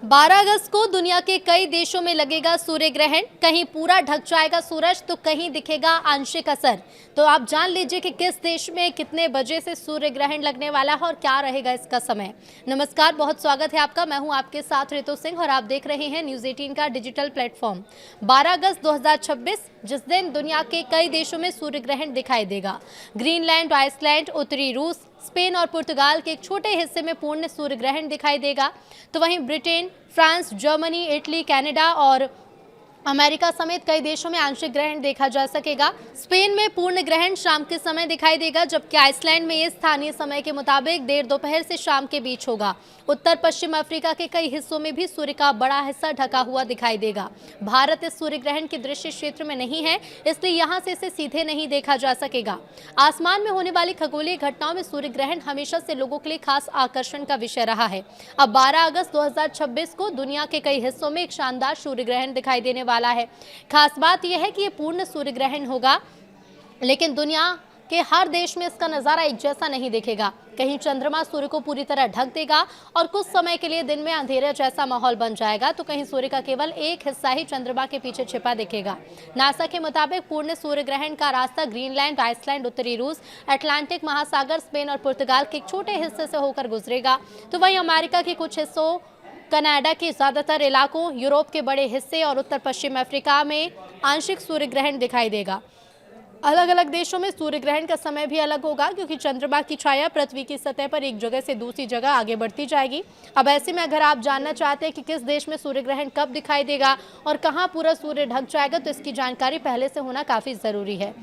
12 अगस्त को दुनिया के कई देशों में लगेगा सूर्य ग्रहण। कहीं पूरा ढक जाएगा सूरज तो कहीं दिखेगा आंशिक असर। तो आप जान लीजिए कि किस देश में कितने बजे से सूर्य ग्रहण लगने वाला है और क्या रहेगा इसका समय। नमस्कार, बहुत स्वागत है आपका। मैं हूं आपके साथ रितु सिंह और आप देख रहे हैं न्यूज 18 का डिजिटल प्लेटफॉर्म। 12 अगस्त 2026 जिस दिन दुनिया के कई देशों में सूर्य ग्रहण दिखाई देगा। ग्रीनलैंड, आइसलैंड, उत्तरी रूस, स्पेन और पुर्तगाल के एक छोटे हिस्से में पूर्ण सूर्य ग्रहण दिखाई देगा। तो वहीं Britain, France, Germany, Italy, Canada और अमेरिका समेत कई देशों में आंशिक ग्रहण देखा जा सकेगा। स्पेन में पूर्ण ग्रहण शाम के समय दिखाई देगा, जबकि आइसलैंड में ये स्थानीय समय के मुताबिक देर दोपहर से शाम के बीच होगा। उत्तर पश्चिम अफ्रीका के कई हिस्सों में भी सूर्य का बड़ा हिस्सा ढका हुआ दिखाई देगा। भारत इस सूर्य ग्रहण के दृश्य क्षेत्र में नहीं है, इसलिए यहाँ से इसे सीधे नहीं देखा जा सकेगा। आसमान में होने वाली खगोलीय घटनाओं में सूर्य ग्रहण हमेशा से लोगों के लिए खास आकर्षण का विषय रहा है। अब 12 अगस्त 2026 को दुनिया के कई हिस्सों में एक शानदार सूर्य ग्रहण दिखाई देने वाला है। खास बात यह है कि ये पूर्ण सूर्य ग्रहण होगा, लेकिन दुनिया के हर देश में इसका नजारा एक जैसा नहीं दिखेगा। कहीं चंद्रमा सूर्य को पूरी तरह ढक देगा और कुछ समय के लिए दिन में अंधेरे जैसा माहौल बन जाएगा, तो कहीं सूर्य का केवल एक हिस्सा ही चंद्रमा के पीछे छिपा दिखेगा। नासा के मुताबिक पूर्ण सूर्य ग्रहण का रास्ता ग्रीनलैंड, आइसलैंड, उत्तरी रूस, अटलांटिक महासागर, स्पेन और पुर्तगाल के एक छोटे हिस्से से होकर गुजरेगा। तो वहीं अमेरिका के कुछ हिस्सों, कनाडा के ज्यादातर इलाकों, यूरोप के बड़े हिस्से और उत्तर पश्चिम अफ्रीका में आंशिक सूर्य ग्रहण दिखाई देगा। अलग अलग देशों में सूर्य ग्रहण का समय भी अलग होगा, क्योंकि चंद्रमा की छाया पृथ्वी की सतह पर एक जगह से दूसरी जगह आगे बढ़ती जाएगी। अब ऐसे में अगर आप जानना चाहते हैं कि किस देश में सूर्य ग्रहण कब दिखाई देगा और कहां पूरा सूर्य ढक जाएगा, तो इसकी जानकारी पहले से होना काफी जरूरी है।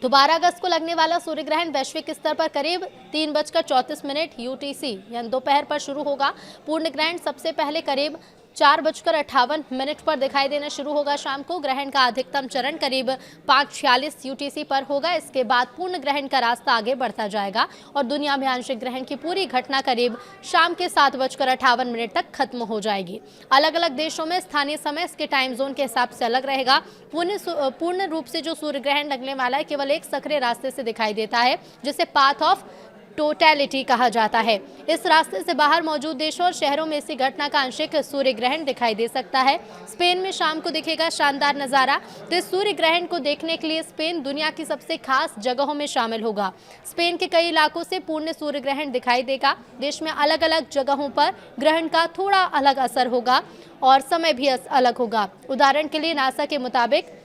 तो 12 अगस्त को लगने वाला सूर्य ग्रहण वैश्विक स्तर पर करीब 3:34 UTC यानी दोपहर पर शुरू होगा। पूर्ण ग्रहण सबसे पहले करीब 4:58 पर दिखाई देना शुरू होगा शाम को। ग्रहण का अधिकतम चरण करीब 5:46 UTC पर होगा। इसके बाद पूर्ण ग्रहण का रास्ता आगे बढ़ता जाएगा और दुनिया में आंशिक ग्रहण की पूरी घटना करीब शाम के 7:58 तक खत्म हो जाएगी। अलग अलग देशों में स्थानीय समय इसके टाइम जोन के हिसाब से अलग रहेगा। पूर्ण रूप से जो सूर्य ग्रहण लगने वाला है केवल एक सक्रिय रास्ते से दिखाई देता है, जिसे पाथ ऑफ टोटैलिटी कहा जाता है। इस रास्ते से बाहर मौजूद देशों और शहरों में इसी घटना का आंशिक सूर्य ग्रहण दिखाई दे सकता है। स्पेन में शाम को दिखेगा शानदार नजारा। तो इस सूर्य ग्रहण को देखने के लिए स्पेन दुनिया की सबसे खास जगहों में शामिल होगा। स्पेन के कई इलाकों से पूर्ण सूर्य ग्रहण दिखाई देगा। देश में अलग अलग जगहों पर ग्रहण का थोड़ा अलग असर होगा और समय भी अलग होगा। उदाहरण के लिए नासा के मुताबिक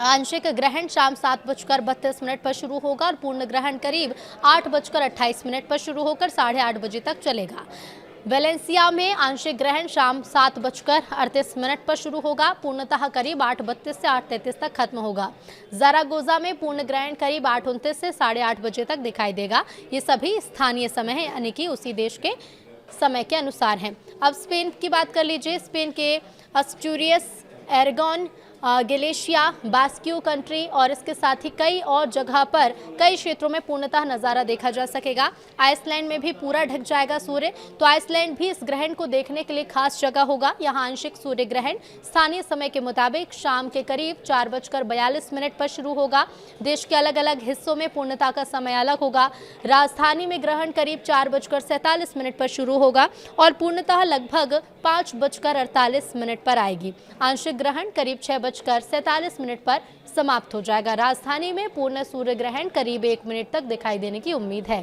आंशिक ग्रहण शाम 7:32 पर शुरू होगा और पूर्ण ग्रहण करीब 8:28 पर शुरू होकर 8:30 बजे तक चलेगा। वेलेंसिया में आंशिक ग्रहण शाम 7:38 पर शुरू होगा, पूर्णतः करीब 8:32 से 8:33 तक खत्म होगा। ज़रागोजा में पूर्ण ग्रहण करीब 8:29 से 8:30 बजे तक दिखाई देगा। ये सभी स्थानीय समय है, यानी कि उसी देश के समय के अनुसार हैं। अब स्पेन की बात कर लीजिए। स्पेन के अस्टूरियस, एरागोन, गैलिशिया, बास्कियो कंट्री और इसके साथ ही कई और जगह पर कई क्षेत्रों में पूर्णतः नज़ारा देखा जा सकेगा। आइसलैंड में भी पूरा ढक जाएगा सूर्य, तो आइसलैंड भी इस ग्रहण को देखने के लिए खास जगह होगा। यहाँ आंशिक सूर्य ग्रहण स्थानीय समय के मुताबिक शाम के करीब 4:42 पर शुरू होगा। देश के अलग अलग हिस्सों में पूर्णता का समय अलग होगा। राजधानी में ग्रहण करीब 4:47 पर शुरू होगा और पूर्णतः लगभग 5:48 पर आएगी। आंशिक ग्रहण करीब 6:47 पर समाप्त हो जाएगा। राजधानी में पूर्ण सूर्य ग्रहण करीब 1 मिनट तक दिखाई देने की उम्मीद है।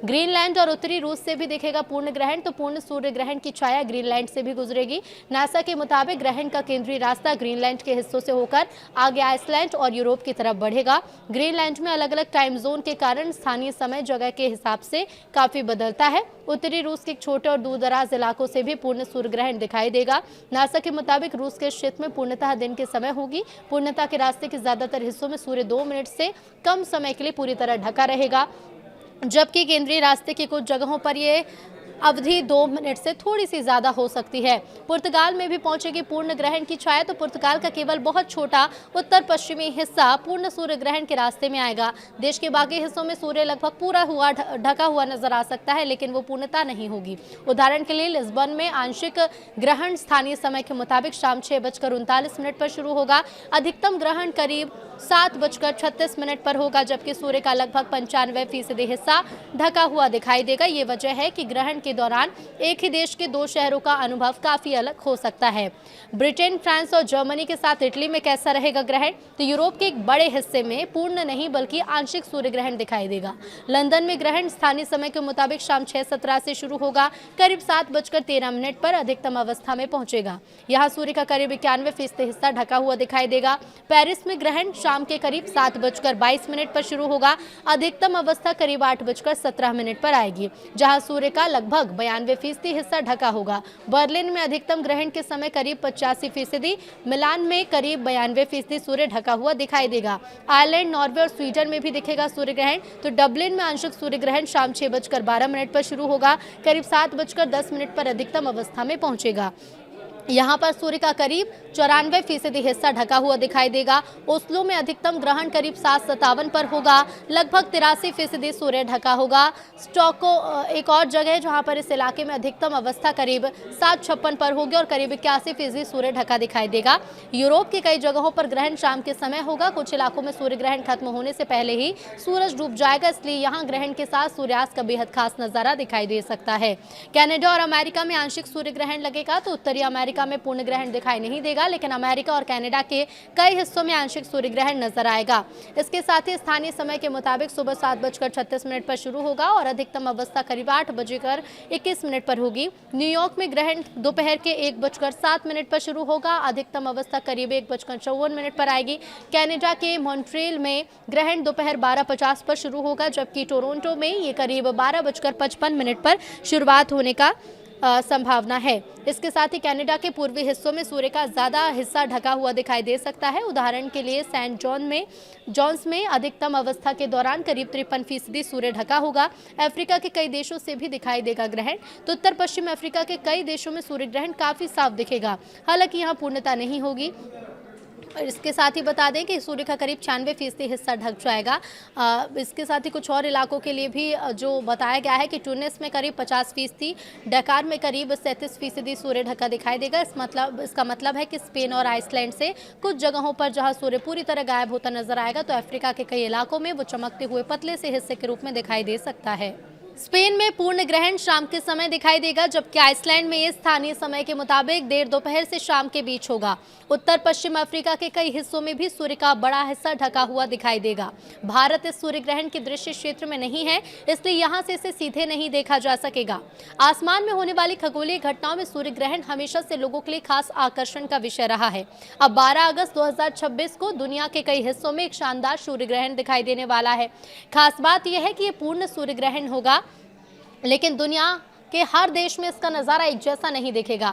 ग्रीनलैंड और उत्तरी रूस से भी दिखेगा पूर्ण ग्रहण, तो पूर्ण सूर्य ग्रहण की छाया ग्रीनलैंड से भी गुजरेगी। नासा के मुताबिक ग्रहण का केंद्रीय रास्ता ग्रीनलैंड के हिस्सों से होकर आगे आइसलैंड और यूरोप की तरफ बढ़ेगा। ग्रीनलैंड में अलग अलग टाइम जोन के कारण स्थानीय समय जगह के हिसाब से काफी बदलता है। उत्तरी रूस के छोटे और दूर दराज इलाकों से भी पूर्ण सूर्य ग्रहण दिखाई देगा। नासा के मुताबिक रूस के क्षेत्र में पूर्णतः दिन के समय होगी। पूर्णता के रास्ते के ज्यादातर हिस्सों में सूर्य 2 मिनट से कम समय के लिए पूरी तरह ढका रहेगा, जबकि केंद्रीय रास्ते की कुछ जगहों पर ये अवधि 2 मिनट से थोड़ी सी ज्यादा हो सकती है। पुर्तगाल में भी पहुंचेगी पूर्ण ग्रहण की छाया, तो पुर्तगाल का केवल बहुत छोटा उत्तर पश्चिमी हिस्सा पूर्ण सूर्य ग्रहण के रास्ते में आएगा। देश के बाकी हिस्सों में सूर्य लगभग पूरा हुआ ढका हुआ नजर आ सकता है, लेकिन वो पूर्णता नहीं होगी। उदाहरण के लिए लिस्बन में आंशिक ग्रहण स्थानीय समय के मुताबिक शाम 6:39 पर शुरू होगा। अधिकतम ग्रहण करीब 7:36 पर होगा, जबकि सूर्य का लगभग 95% हिस्सा ढका हुआ दिखाई देगा। ये वजह है कि ग्रहण के दौरान एक ही देश के दो शहरों का अनुभव काफी अलग हो सकता है। ब्रिटेन, फ्रांस और जर्मनी के साथ इटली में कैसा रहेगा ग्रहण? तो यूरोप के एक बड़े हिस्से में पूर्ण नहीं बल्कि आंशिक सूर्य ग्रहण दिखाई देगा। लंदन में ग्रहण स्थानीय समय के मुताबिक शाम 6:17 से शुरू होगा, करीब 7:13 पर अधिकतम अवस्था में पहुंचेगा। यहाँ सूर्य का करीब 91% हिस्सा ढका हुआ दिखाई देगा। पेरिस में ग्रहण शाम के करीब 7:22 पर शुरू होगा, अधिकतम अवस्था करीब 8:17 पर आएगी, जहां सूर्य का लगभग 92% हिस्सा ढका होगा। बर्लिन में अधिकतम ग्रहण के समय करीब 85%, मिलान में करीब 92% सूर्य ढका हुआ दिखाई देगा। आयरलैंड, नॉर्वे और स्वीडन में भी दिखेगा सूर्य ग्रहण। तो डबलिन में आंशिक सूर्य ग्रहण शाम 6:12 पर शुरू होगा, करीब 7:10 पर अधिकतम अवस्था में पहुंचेगा। यहाँ पर सूर्य का करीब 94% हिस्सा ढका हुआ दिखाई देगा। ओस्लो में अधिकतम ग्रहण करीब 7:57 पर होगा, लगभग 83% सूर्य ढका होगा। स्टॉको एक और जगह है जहाँ पर इस इलाके में अधिकतम अवस्था करीब 7:56 पर होगी और करीब 81% सूर्य ढका दिखाई देगा। यूरोप की कई जगहों पर ग्रहण शाम के समय होगा। कुछ इलाकों में सूर्य ग्रहण खत्म होने से पहले ही सूरज डूब जाएगा, इसलिए यहाँ ग्रहण के साथ सूर्यास्त का बेहद खास नजारा दिखाई दे सकता है। कनाडा और अमेरिका में आंशिक सूर्य ग्रहण लगेगा, तो उत्तरी अमेरिका में पूर्ण ग्रहण दिखाई नहीं देगा, लेकिन अमेरिका और कनाडा के कई हिस्सों में आंशिक सूर्य ग्रहण नजर आएगा। इसके साथ ही स्थानीय समय के मुताबिक सुबह 7:36 पर शुरू होगा और अधिकतम अवस्था करीब 8:21 पर होगी। न्यूयॉर्क में ग्रहण दोपहर के 1:07 पर शुरू होगा, अधिकतम अवस्था करीब 1:54 पर आएगी। कनाडा के मॉन्ट्रियल में ग्रहण दोपहर 12:50 पर शुरू होगा, जबकि टोरंटो में ये करीब 12:55 पर शुरुआत होने का संभावना है। इसके साथ ही कनाडा के पूर्वी हिस्सों में सूर्य का ज्यादा हिस्सा ढका हुआ दिखाई दे सकता है। उदाहरण के लिए सेंट जॉन्स में अधिकतम अवस्था के दौरान करीब 53% सूर्य ढका होगा। अफ्रीका के कई देशों से भी दिखाई देगा ग्रहण। तो उत्तर पश्चिम अफ्रीका के कई देशों में सूर्य ग्रहण काफी साफ दिखेगा, हालांकि यहाँ पूर्णता नहीं होगी। और इसके साथ ही बता दें कि सूर्य का करीब 96% हिस्सा ढक जाएगा। इसके साथ ही कुछ और इलाकों के लिए भी जो बताया गया है कि टूनिस में करीब 50%, डकार में करीब 37% सूर्य ढका दिखाई देगा। इसका मतलब है कि स्पेन और आइसलैंड से कुछ जगहों पर जहां सूर्य पूरी तरह गायब होता नजर आएगा, तो अफ्रीका के कई इलाकों में वो चमकते हुए पतले से हिस्से के रूप में दिखाई दे सकता है। स्पेन में पूर्ण ग्रहण शाम के समय दिखाई देगा, जबकि आइसलैंड में ये स्थानीय समय के मुताबिक देर दोपहर से शाम के बीच होगा। उत्तर पश्चिम अफ्रीका के कई हिस्सों में भी सूर्य का बड़ा हिस्सा ढका हुआ दिखाई देगा। भारत इस सूर्य ग्रहण के दृश्य क्षेत्र में नहीं है, इसलिए यहाँ से इसे सीधे नहीं देखा जा सकेगा। आसमान में होने वाली खगोलीय घटनाओं में सूर्य ग्रहण हमेशा से लोगों के लिए खास आकर्षण का विषय रहा है। अब 12 अगस्त 2026 को दुनिया के कई हिस्सों में एक शानदार सूर्य ग्रहण दिखाई देने वाला है। खास बात यह है कि ये पूर्ण सूर्य ग्रहण होगा, लेकिन दुनिया के हर देश में इसका नजारा एक जैसा नहीं दिखेगा।